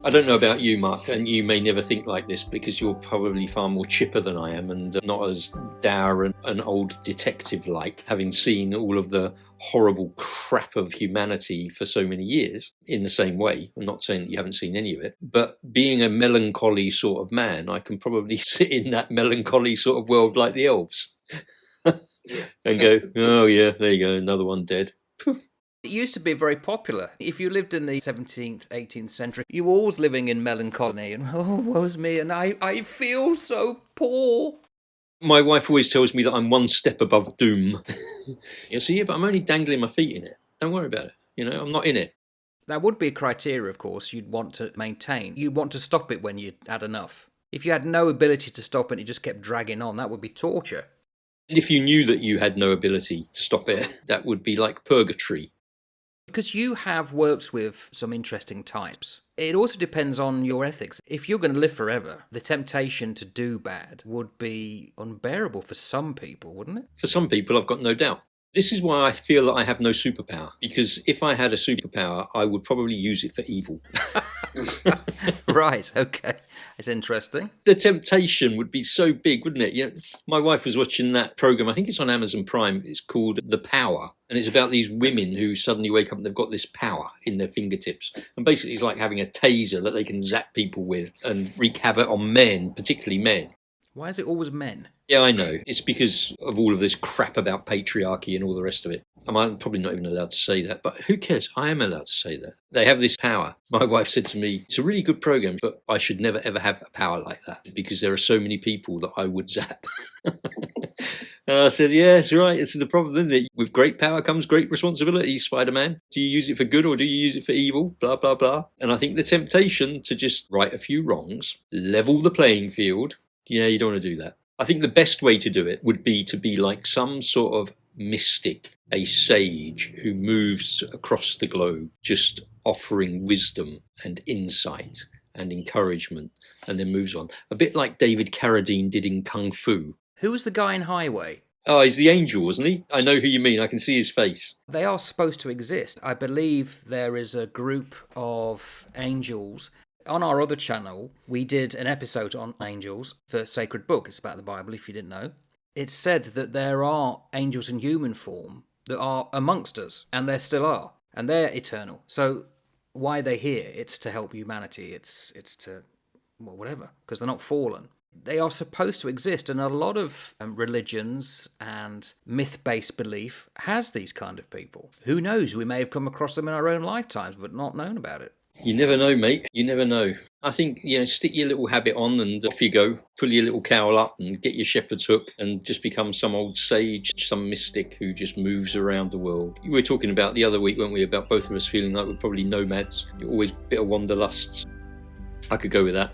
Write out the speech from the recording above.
I don't know about you, Mark, and you may never think like this because you're probably far more chipper than I am and not as dour and old detective-like, having seen all of the horrible crap of humanity for so many years in the same way. I'm not saying that you haven't seen any of it, but being a melancholy sort of man, I can probably sit in that melancholy sort of world like the elves and go, oh yeah, there you go, another one dead. It used to be very popular. If you lived in the 17th, 18th century, you were always living in melancholy and, oh, woe's me, and I feel so poor. My wife always tells me that I'm one step above doom. You see, yeah, but I'm only dangling my feet in it. Don't worry about it. I'm not in it. That would be a criteria, of course, you'd want to maintain. You'd want to stop it when you'd had enough. If you had no ability to stop it and it just kept dragging on, that would be torture. And if you knew that you had no ability to stop it, that would be like purgatory. Because you have worked with some interesting types. It also depends on your ethics. If you're going to live forever, the temptation to do bad would be unbearable for some people, wouldn't it? For some people, I've got no doubt. This is why I feel that I have no superpower. Because if I had a superpower, I would probably use it for evil. Right, okay. It's interesting. The temptation would be so big, wouldn't it? My wife was watching that program, I think it's on Amazon Prime, it's called The Power. And it's about these women who suddenly wake up and they've got this power in their fingertips. And basically it's like having a taser that they can zap people with and wreak havoc on men, particularly men. Why is it always men? Yeah, I know. It's because of all of this crap about patriarchy and all the rest of it. I'm probably not even allowed to say that, but who cares? I am allowed to say that. They have this power. My wife said to me, it's a really good program, but I should never ever have a power like that because there are so many people that I would zap. And I said, yeah, it's right. This is the problem, isn't it? With great power comes great responsibility, Spider-Man. Do you use it for good or do you use it for evil? Blah, blah, blah. And I think the temptation to just right a few wrongs, level the playing field, you don't want to do that. I think the best way to do it would be to be like some sort of mystic, a sage who moves across the globe, just offering wisdom and insight and encouragement, and then moves on. A bit like David Carradine did in Kung Fu. Who was the guy in Highway? Oh, he's the angel, wasn't he? I know who you mean. I can see his face. They are supposed to exist. I believe there is a group of angels. On our other channel, we did an episode on angels for Sacred Book. It's about the Bible, if you didn't know. It's said that there are angels in human form that are amongst us, and there still are, and they're eternal. So why are they here? It's to help humanity. It's to, well, whatever, because they're not fallen. They are supposed to exist, and a lot of religions and myth-based belief has these kind of people. Who knows? We may have come across them in our own lifetimes, but not known about it. You never know, mate. You never know. I think, stick your little habit on and off you go. Pull your little cowl up and get your shepherd's hook and just become some old sage, some mystic who just moves around the world. We were talking about the other week, weren't we, about both of us feeling like we're probably nomads. Always a bit of wanderlusts. I could go with that.